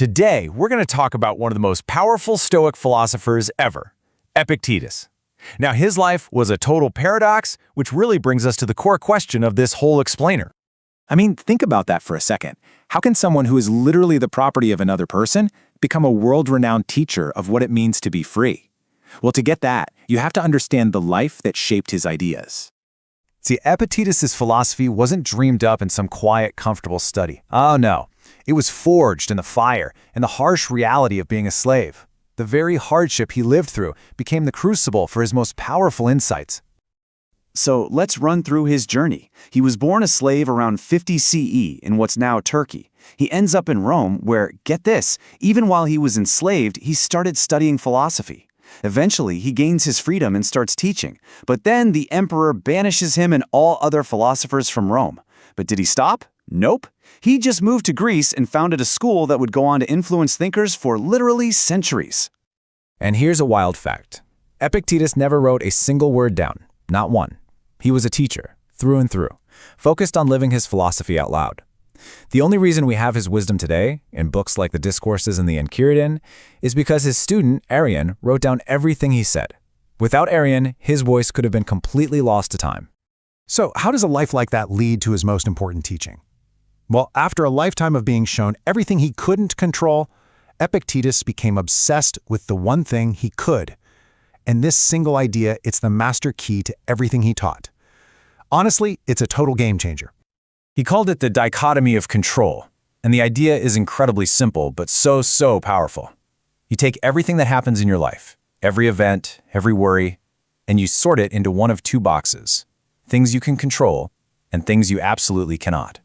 Today, we're going to talk about one of the most powerful Stoic philosophers ever, Epictetus. Now, his life was a total paradox, which really brings us to the core question of this whole explainer. I mean, think about that for a second. How can someone who is literally the property of another person become a world-renowned teacher of what it means to be free? Well, to get that, you have to understand the life that shaped his ideas. See, Epictetus' philosophy wasn't dreamed up in some quiet, comfortable study. Oh no, it was forged in the fire and the harsh reality of being a slave. The very hardship he lived through became the crucible for his most powerful insights. So let's run through his journey. He was born a slave around 50 CE in what's now Turkey. He ends up in Rome where, get this, even while he was enslaved, he started studying philosophy. Eventually, he gains his freedom and starts teaching. But then the emperor banishes him and all other philosophers from Rome. But did he stop? Nope. He just moved to Greece and founded a school that would go on to influence thinkers for literally centuries. And here's a wild fact. Epictetus never wrote a single word down, not one. He was a teacher, through and through, focused on living his philosophy out loud. The only reason we have his wisdom today, in books like the Discourses and the Enchiridion, is because his student, Arrian, wrote down everything he said. Without Arrian, his voice could have been completely lost to time. So how does a life like that lead to his most important teaching? Well, after a lifetime of being shown everything he couldn't control, Epictetus became obsessed with the one thing he could. And this single idea, it's the master key to everything he taught. Honestly, it's a total game changer. He called it the dichotomy of control, and the idea is incredibly simple, but so powerful. You take everything that happens in your life, every event, every worry, and you sort it into one of two boxes, things you can control and things you absolutely cannot.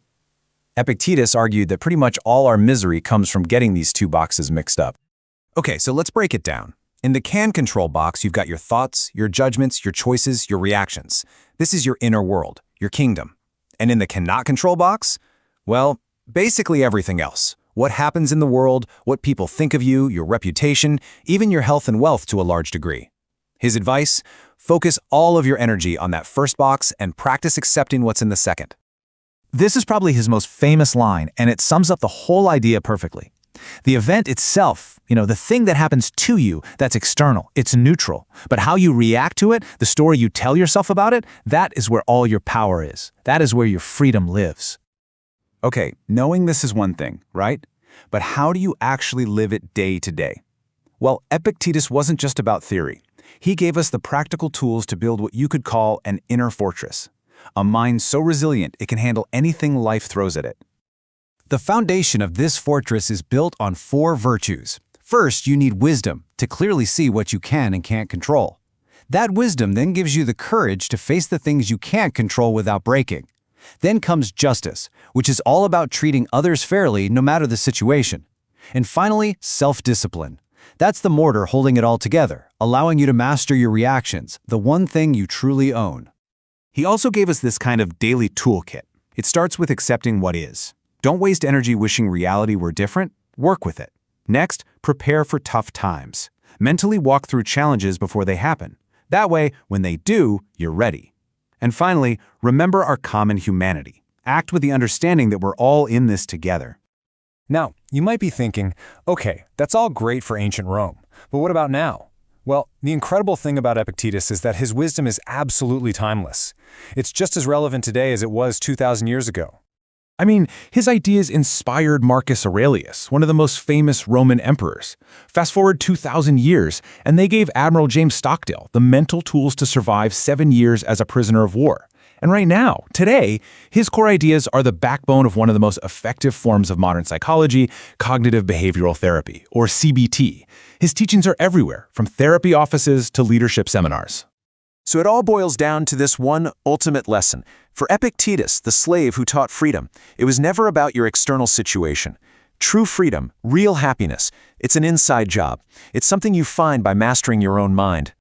Epictetus argued that pretty much all our misery comes from getting these two boxes mixed up. Okay, so let's break it down. In the can control box, you've got your thoughts, your judgments, your choices, your reactions. This is your inner world, your kingdom. And in the cannot control box, well, basically everything else. What happens in the world, what people think of you, your reputation, even your health and wealth to a large degree. His advice? Focus all of your energy on that first box and practice accepting what's in the second. This is probably his most famous line, and it sums up the whole idea perfectly. The event itself, the thing that happens to you, that's external, it's neutral. But how you react to it, the story you tell yourself about it, that is where all your power is. That is where your freedom lives. Okay, knowing this is one thing, right? But how do you actually live it day to day? Well, Epictetus wasn't just about theory. He gave us the practical tools to build what you could call an inner fortress. A mind so resilient it can handle anything life throws at it. The foundation of this fortress is built on 4 virtues. First, you need wisdom to clearly see what you can and can't control. That wisdom then gives you the courage to face the things you can't control without breaking. Then comes justice, which is all about treating others fairly no matter the situation. And finally, self-discipline. That's the mortar holding it all together, allowing you to master your reactions, the one thing you truly own. He also gave us this kind of daily toolkit. It starts with accepting what is. Don't waste energy wishing reality were different. Work with it. Next, prepare for tough times. Mentally walk through challenges before they happen. That way, when they do, you're ready. And finally, remember our common humanity. Act with the understanding that we're all in this together. Now, you might be thinking, okay, that's all great for ancient Rome, but what about now? Well, the incredible thing about Epictetus is that his wisdom is absolutely timeless. It's just as relevant today as it was 2,000 years ago. I mean, his ideas inspired Marcus Aurelius, one of the most famous Roman emperors. Fast forward 2,000 years, and they gave Admiral James Stockdale the mental tools to survive 7 years as a prisoner of war. And right now, today, his core ideas are the backbone of one of the most effective forms of modern psychology, cognitive behavioral therapy, or CBT. His teachings are everywhere, from therapy offices to leadership seminars. So it all boils down to this one ultimate lesson. For Epictetus, the slave who taught freedom, it was never about your external situation. True freedom, real happiness, it's an inside job. It's something you find by mastering your own mind.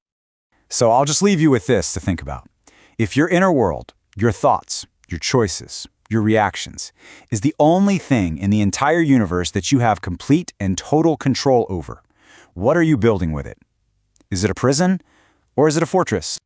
So I'll just leave you with this to think about. If your inner world, your thoughts, your choices, your reactions, is the only thing in the entire universe that you have complete and total control over, what are you building with it? Is it a prison or is it a fortress?